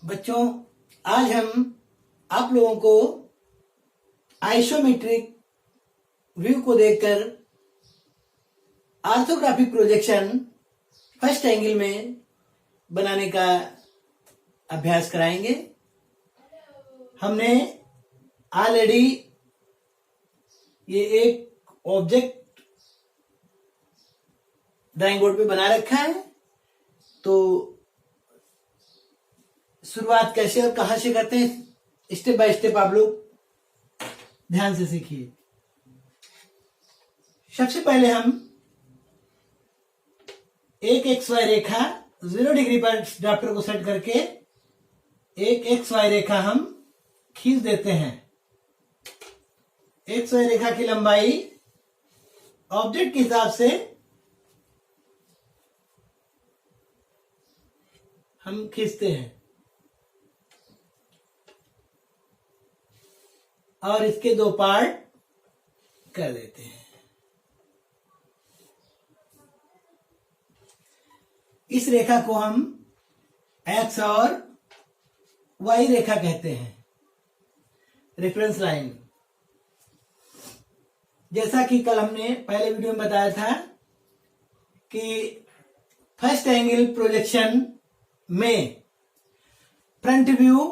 बच्चों, आज हम आप लोगों को आइसोमेट्रिक व्यू को देखकर ऑर्थोग्राफिक प्रोजेक्शन फर्स्ट एंगल में बनाने का अभ्यास कराएंगे। हमने ऑलरेडी ये एक ऑब्जेक्ट ड्राइंग बोर्ड पे बना रखा है, तो शुरुआत कैसे और कहां से करते हैं स्टेप बाय स्टेप आप लोग ध्यान से सीखिए। सबसे पहले हम एक XY रेखा 0 डिग्री पर ड्राफ्टर को सेट करके एक XY रेखा हम खींच देते हैं। XY रेखा की लंबाई ऑब्जेक्ट के हिसाब से हम खींचते हैं और इसके दो पार्ट कर देते हैं। इस रेखा को हम X और Y रेखा कहते हैं, रेफरेंस लाइन। जैसा कि कल हमने पहले वीडियो में बताया था कि फर्स्ट एंगल प्रोजेक्शन में फ्रंट व्यू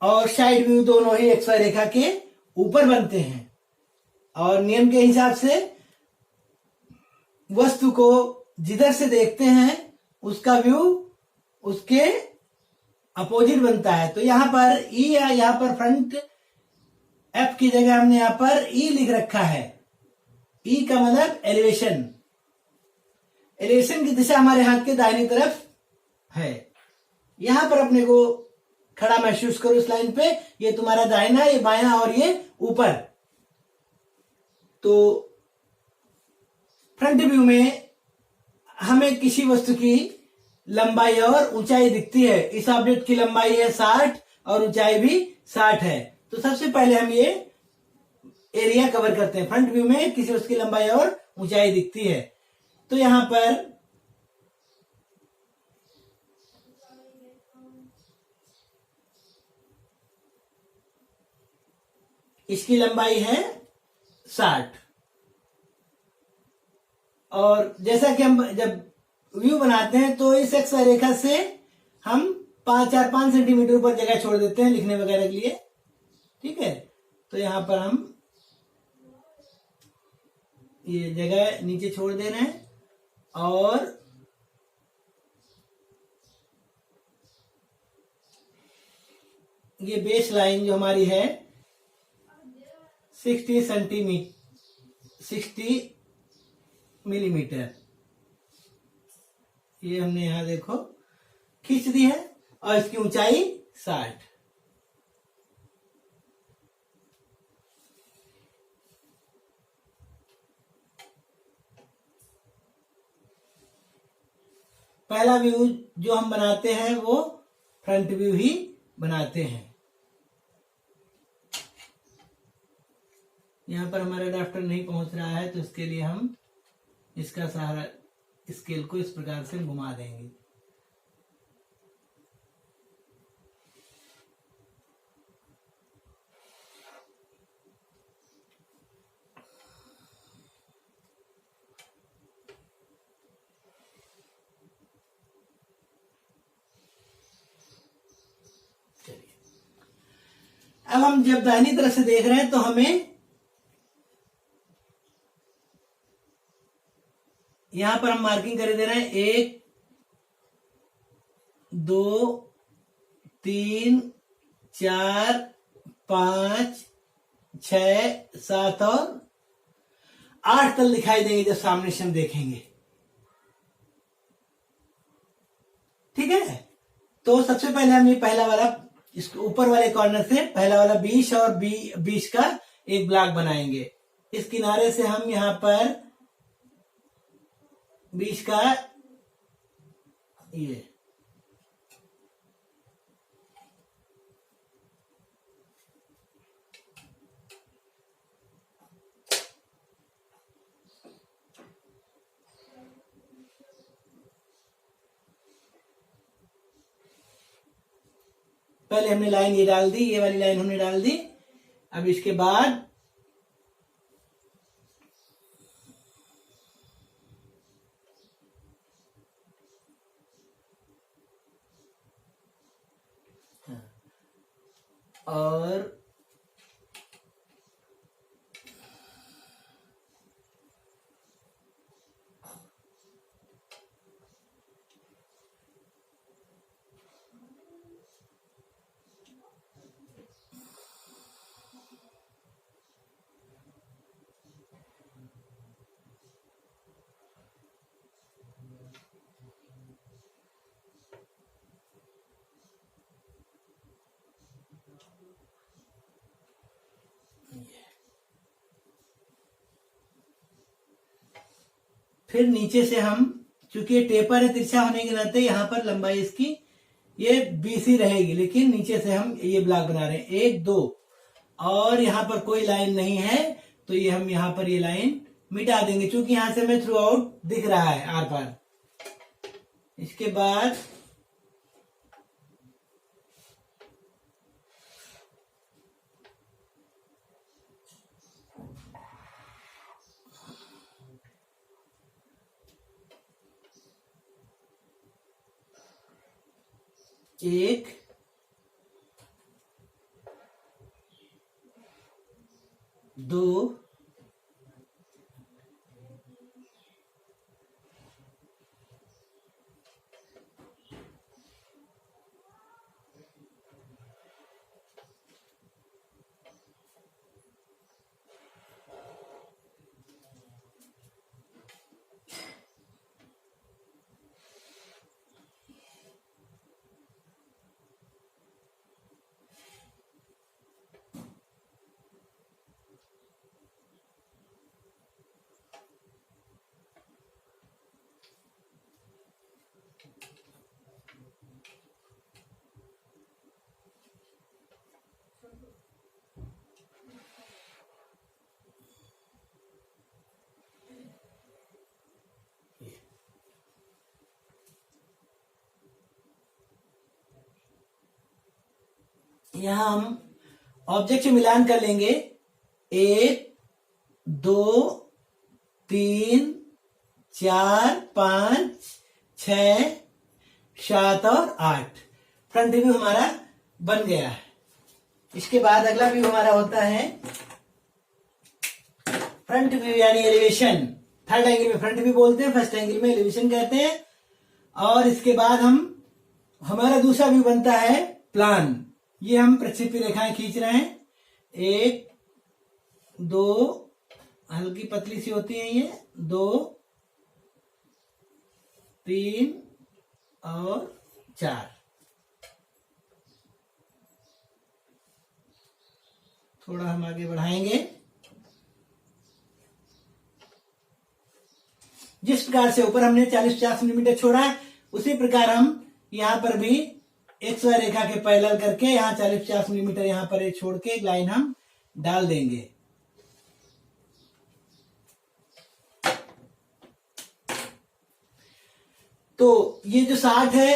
और साइड व्यू दोनों ही XY रेखा के ऊपर बनते हैं और नियम के हिसाब से वस्तु को जिधर से देखते हैं उसका व्यू उसके अपोजिट बनता है। तो यहां पर E या यहां पर फ्रंट F की जगह हमने यहां पर E लिख रखा है। E का मतलब एलिवेशन। एलिवेशन की दिशा हमारे हाथ के दाहिनी तरफ है। यहां पर अपने को खड़ा महसूस करो इस लाइन पे। ये तुम्हारा दाहिना, ये बायां और ये ऊपर। तो फ्रंट व्यू में हमें किसी वस्तु की लंबाई और ऊंचाई दिखती है। इस ऑब्जेक्ट की लंबाई है 60 और ऊंचाई भी 60 है। तो सबसे पहले हम ये एरिया कवर करते हैं। फ्रंट व्यू में किसी वस्तु की लंबाई और ऊंचाई दिखती है। तो यहां पर इसकी लंबाई है 60 और जैसा कि हम जब व्यू बनाते हैं तो इस XY रेखा से हम 5 सेंटीमीटर ऊपर जगह छोड़ देते हैं लिखने वगैरह के लिए। ठीक है, तो यहां पर हम ये जगह नीचे छोड़ दे रहे हैं और ये बेस लाइन जो हमारी है 60 मिलीमीटर, ये हमने यहां देखो खींच दी है और इसकी ऊंचाई 60। पहला व्यू जो हम बनाते हैं वो फ्रंट व्यू ही बनाते हैं। यहां पर हमारा ड्राफ्टर नहीं पहुंच रहा है तो इसके लिए हम इसका सहारा स्केल को इस प्रकार से घुमा देंगे। चलिए, अब हम जब दाहिनी तरफ से देख रहे हैं तो हमें यहां पर हम मार्किंग कर दे रहे हैं 1 2 3 4 5 6 7 और 8 तल दिखाई देंगे जब सामने से हम देखेंगे। ठीक है, तो सबसे पहले हम ये पहला वाला इसके ऊपर वाले कॉर्नर से पहला वाला 20 और 20 का एक ब्लॉक बनाएंगे। इस किनारे से हम यहां पर 20 का ये पहले हमने लाइन ये डाल दी, ये वाली लाइन हमने डाल दी। अब इसके बाद और फिर नीचे से हम, चूंकि ये टेपर है तिरछा होने के नाते यहाँ पर लंबाई इसकी ये बीसी रहेगी, लेकिन नीचे से हम ये ब्लॉक बना रहे हैं 1 2 और यहाँ पर कोई लाइन नहीं है तो ये हम यहाँ पर ये लाइन मिटा देंगे, क्योंकि यहां से हमें थ्रू आउट दिख रहा है आर पार। इसके बाद एक, दो, यहां हम ऑब्जेक्ट से मिलान कर लेंगे 1 2 3 4 5 6 7 और 8 फ्रंट व्यू हमारा बन गया है। इसके बाद अगला व्यू हमारा होता है फ्रंट व्यू यानी एलिवेशन। थर्ड एंगल में फ्रंट व्यू बोलते हैं, फर्स्ट एंगल में एलिवेशन कहते हैं। और इसके बाद हमारा दूसरा व्यू बनता है प्लान। ये हम प्रक्षेपी रेखाएं खींच रहे हैं, 1 2 हल्की पतली सी होती है ये, 2 3 और 4। थोड़ा हम आगे बढ़ाएंगे। जिस प्रकार से ऊपर हमने 40-50 मिलीमीटर छोड़ा है, उसी प्रकार हम यहां पर भी XY रेखा के पैरेलल करके यहाँ 40-50 मिलीमीटर यहाँ पर छोड़ के एक लाइन हम डाल देंगे। तो ये जो 60 है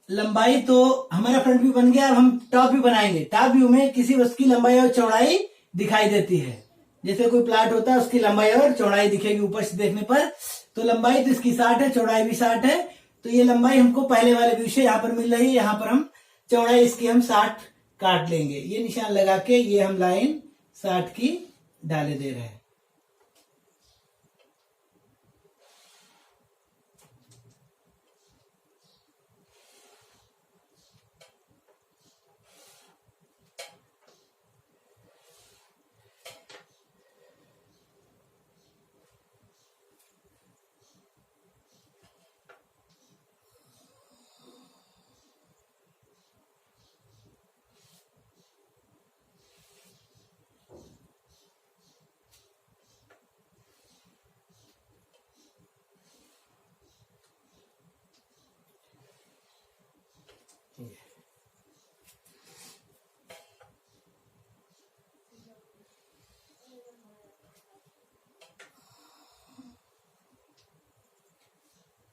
लंबाई, तो हमारा फ्रंट व्यू बन गया। अब हम टॉप व्यू बनाएंगे। टॉप व्यू में किसी वस्तु की लंबाई और चौड़ाई दिखाई देती है। जैसे कोई प्लाट होता है, उसकी लंबाई और चौड़ाई दिखेगी ऊपर से देखने पर। तो लंबाई तो इसकी 60 है, चौड़ाई भी 60 है। तो ये लंबाई हमको पहले वाले व्यू से यहाँ पर मिल रही है। यहाँ पर हम चौड़ाई इसकी हम 60 काट लेंगे। ये निशान लगा के ये हम लाइन 60 की डाले दे रहे हैं।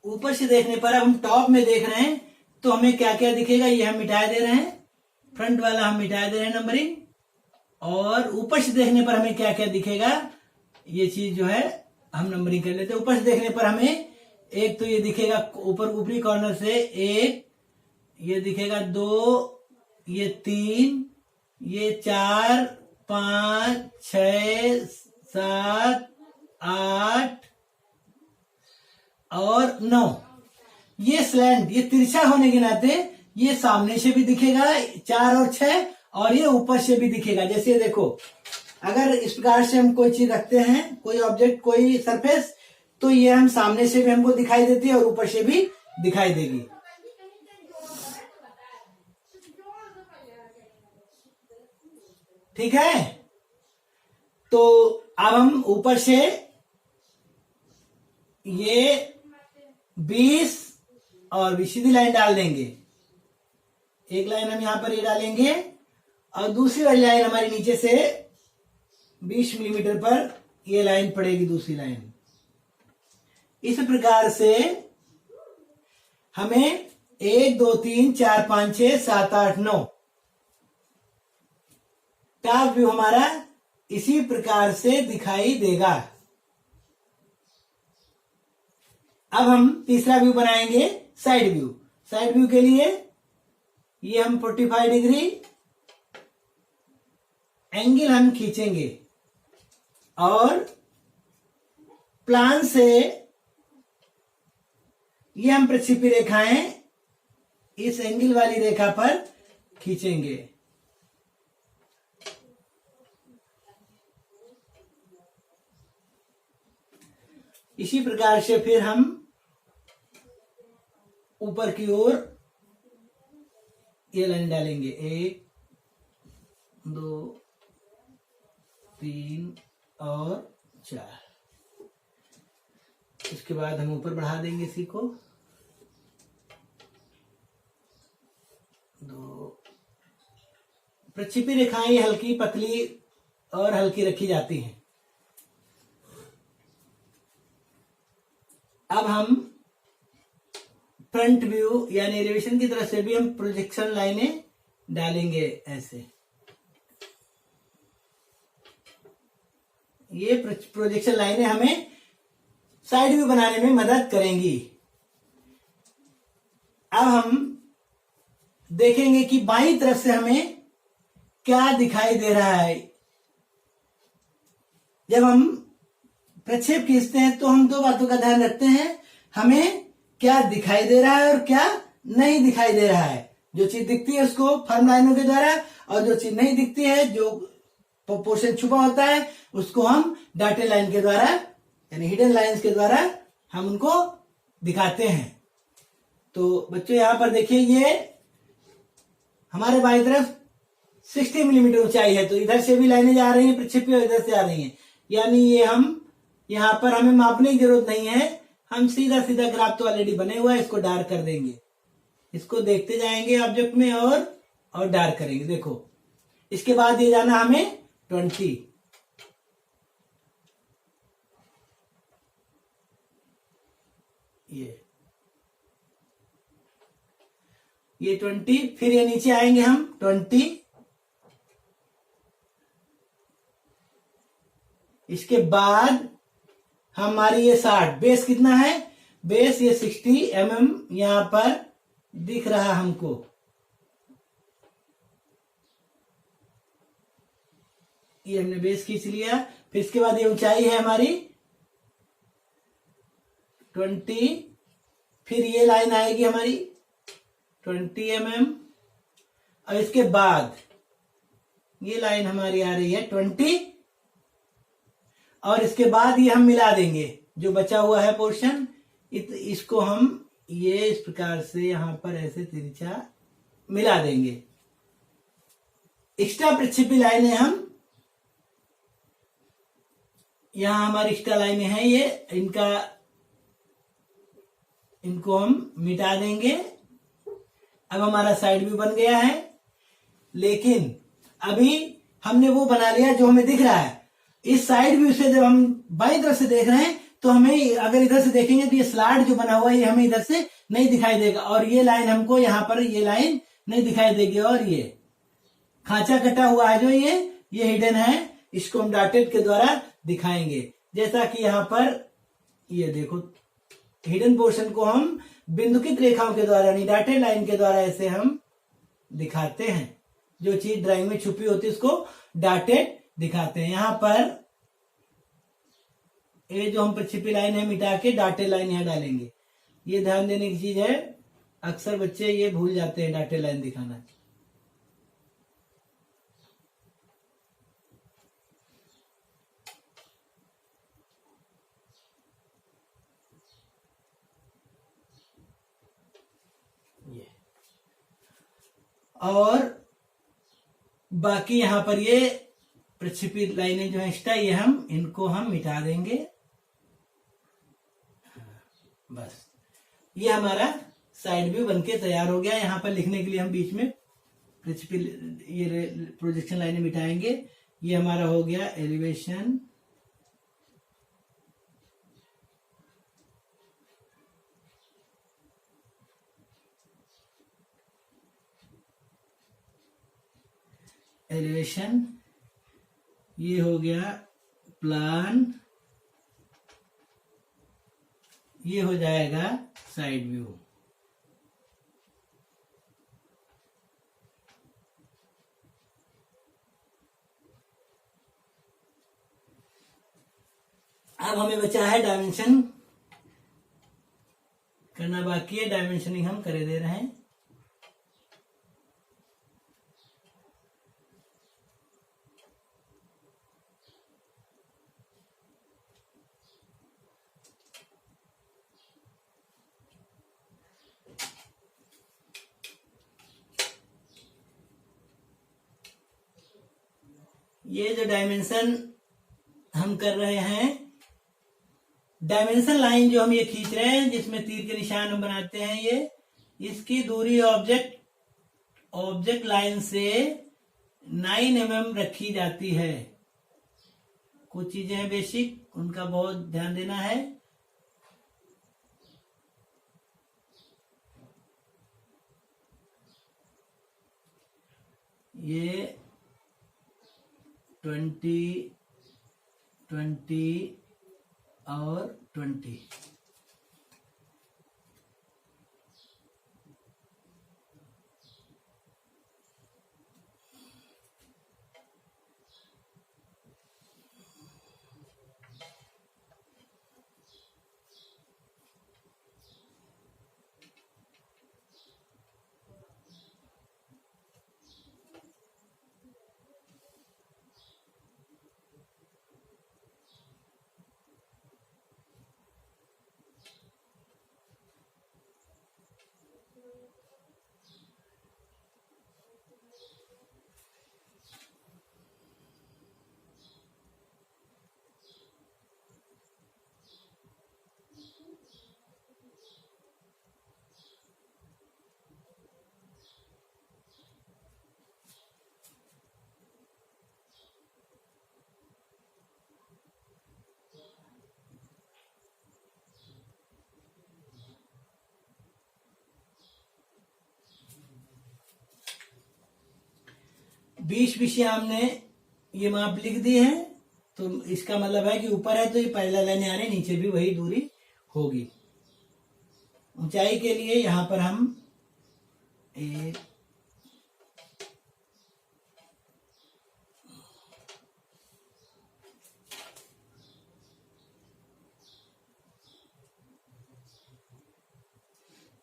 ऊपर से देखने पर अब हम टॉप में देख रहे हैं तो हमें क्या क्या दिखेगा, ये हम मिटा दे रहे हैं। फ्रंट वाला हम मिटा दे रहे हैं नंबरिंग, और ऊपर से देखने पर हमें क्या क्या दिखेगा, ये चीज जो है हम नंबरिंग कर लेते हैं। ऊपर से देखने पर हमें एक तो ये दिखेगा ऊपर ऊपरी कॉर्नर से 1, ये दिखेगा 2, ये 3, ये 4, 5, 6, 7, 8 और 9। ये स्लैंट, ये तिरछा होने के नाते ये सामने से भी दिखेगा 4 और 6, और ये ऊपर से भी दिखेगा। जैसे देखो, अगर इस प्रकार से हम कोई चीज रखते हैं, कोई ऑब्जेक्ट, कोई सरफेस, तो ये हम सामने से भी हमको दिखाई देती है और ऊपर से भी दिखाई देगी। ठीक है, तो अब हम ऊपर से ये 20 और भी सीधी लाइन डाल देंगे। एक लाइन हम यहां पर ये डालेंगे और दूसरी वाली लाइन हमारी नीचे से 20 मिलीमीटर पर ये लाइन पड़ेगी, दूसरी लाइन। इस प्रकार से हमें 1, 2, 3, 4, 5, 6, 7, 8, 9 टॉप व्यू हमारा इसी प्रकार से दिखाई देगा। अब हम तीसरा व्यू बनाएंगे, साइड व्यू। साइड व्यू के लिए ये हम 45 डिग्री एंगल हम खींचेंगे और प्लान से ये हम प्रक्षेपी रेखाएं इस एंगल वाली रेखा पर खींचेंगे। इसी प्रकार से फिर हम ऊपर की ओर ये लाइन डालेंगे, 1, 2, 3 और 4। इसके बाद हम ऊपर बढ़ा देंगे इसी को 2। प्रक्षेपी रेखाएं हल्की, पतली और हल्की रखी जाती हैं। अब हम फ्रंट व्यू यानी एलिवेशन की तरफ से भी हम प्रोजेक्शन लाइनें डालेंगे ऐसे। ये प्रोजेक्शन लाइनें हमें साइड व्यू बनाने में मदद करेंगी। अब हम देखेंगे कि बाईं तरफ से हमें क्या दिखाई दे रहा है। जब हम प्रक्षेप खींचते हैं तो हम दो बातों का ध्यान रखते हैं, हमें क्या दिखाई दे रहा है और क्या नहीं दिखाई दे रहा है। जो चीज दिखती है उसको फर्म लाइनों के द्वारा, और जो चीज नहीं दिखती है, जो पोर्शन छुपा होता है, उसको हम डॉटेड लाइन के द्वारा यानी हिडन लाइंस के द्वारा हम उनको दिखाते हैं। तो बच्चों यहां पर देखिए, ये हमारे बाईं तरफ 60 मिलीमीटर ऊंचाई है, तो इधर से भी लाइनें जा रही हैं प्रक्षेपी और इधर से आ रही हैं। यानी ये हम यहां पर हमें मापने की जरूरत नहीं है, हम सीधा सीधा ग्राफ तो ऑलरेडी बने हुआ है, इसको डार्क कर देंगे। इसको देखते जाएंगे ऑब्जेक्ट में और डार्क करेंगे। देखो, इसके बाद ये जाना हमें 20। ये 20, फिर ये नीचे आएंगे हम 20। इसके बाद हमारी ये 60, बेस कितना है, बेस ये 60 mm यहां पर दिख रहा हमको। ये हमने बेस खींच लिया। फिर इसके बाद ये ऊंचाई है हमारी 20, फिर ये लाइन आएगी हमारी 20 mm, और इसके बाद ये लाइन हमारी आ रही है 20, और इसके बाद ये हम मिला देंगे जो बचा हुआ है पोर्शन, इसको हम ये इस प्रकार से यहां पर ऐसे तिरछा मिला देंगे। एक्स्ट्रा प्रक्षेपी लाइनें हम यहां हमारी एक्स्ट्रा लाइनें हैं, ये इनको हम मिटा देंगे। अब हमारा साइड व्यू बन गया है, लेकिन अभी हमने वो बना लिया जो हमें दिख रहा है। इस साइड व्यू से जब हम बाईं तरफ से देख रहे हैं तो हमें अगर इधर से देखेंगे तो ये स्लॉट जो बना हुआ है ये हमें इधर से नहीं दिखाई देगा, और ये लाइन हमको यहाँ पर ये लाइन नहीं दिखाई देगी, और ये खांचा कटा हुआ है जो ये हिडन है, इसको हम डॉटेड के द्वारा दिखाएंगे। जैसा कि यहाँ पर ये देखो, हिडन पोर्शन को हम बिंदुकित रेखाओं के द्वारा यानी डॉटेड लाइन के द्वारा ऐसे हम दिखाते हैं। जो चीज ड्राइंग में छुपी होती है उसको डॉटेड दिखाते हैं। यहाँ पर ये जो हम छिपी लाइन है मिटा के डॉटेड लाइन यहाँ डालेंगे। ये ध्यान देने की चीज है, अक्सर बच्चे ये भूल जाते हैं डॉटेड लाइन दिखाना। ये और बाकी यहाँ पर ये प्रक्षेपी लाइनें जो है एक्स्ट्रा, ये इनको हम मिटा देंगे। बस ये हमारा साइड व्यू बनके तैयार हो गया। यहाँ पर लिखने के लिए हम बीच में प्रक्षेपी ये प्रोजेक्शन लाइनें मिटाएंगे। ये हमारा हो गया एलिवेशन, एलिवेशन, ये हो गया प्लान, ये हो जाएगा साइड व्यू। अब हमें बचा है डायमेंशन करना बाकी है। डायमेंशनिंग हम कर दे रहे हैं। ये जो डायमेंशन हम कर रहे हैं, डायमेंशन लाइन जो हम ये खींच रहे हैं जिसमें तीर के निशान हम बनाते हैं, ये इसकी दूरी ऑब्जेक्ट लाइन से 9 mm रखी जाती है। कुछ चीजें हैं बेसिक, उनका बहुत ध्यान देना है। ये 20, 20 और 20। बीच विषय हमने ये माप लिख दी है, तो इसका मतलब है कि ऊपर है तो ये पहला लाइन आ रही, नीचे भी वही दूरी होगी। ऊंचाई के लिए यहां पर हम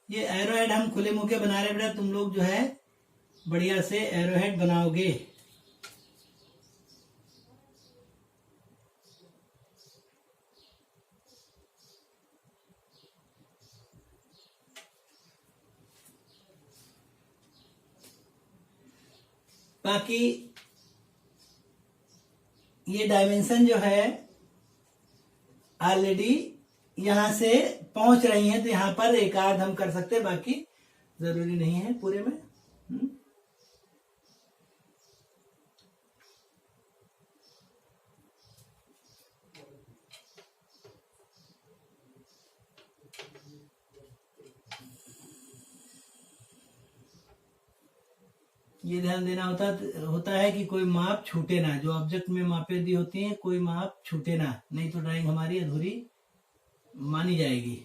ये एरोहेड हम खुले मुंह के बना रहे बेटा। तुम लोग जो है बढ़िया से एरोहेड बनाओगे। बाकी ये डायमेंशन जो है ऑलरेडी यहां से पहुंच रही है, तो यहां पर एक आध हम कर सकते हैं, बाकी जरूरी नहीं है पूरे में। ये ध्यान देना होता है कि कोई माप छूटे ना, जो ऑब्जेक्ट में मापें दी होती हैं कोई माप छूटे ना, नहीं तो ड्राइंग हमारी अधूरी मानी जाएगी।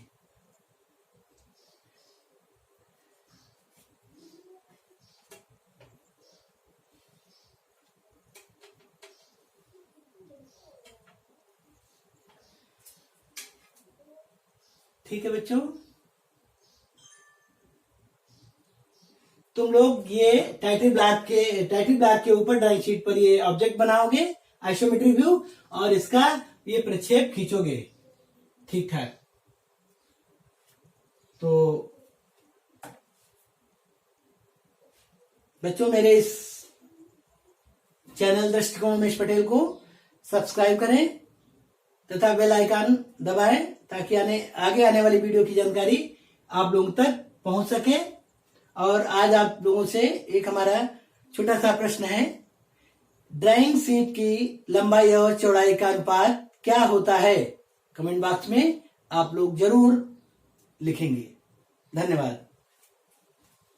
ठीक है बच्चों, तुम लोग ये टाइटल ब्लॉक के ऊपर ड्राइंग शीट पर ये ऑब्जेक्ट बनाओगे आइसोमेट्रिक व्यू, और इसका ये प्रक्षेप खींचोगे ठीक ठाक। तो बच्चों मेरे इस चैनल दृष्टिकोण उमेश पटेल को सब्सक्राइब करें तथा बेल आइकन दबाएं ताकि आगे आने वाली वीडियो की जानकारी आप लोगों तक पहुंच सके। और आज आप लोगों से एक हमारा छोटा सा प्रश्न है, ड्राइंग शीट की लंबाई और चौड़ाई का अनुपात क्या होता है? कमेंट बॉक्स में आप लोग जरूर लिखेंगे। धन्यवाद।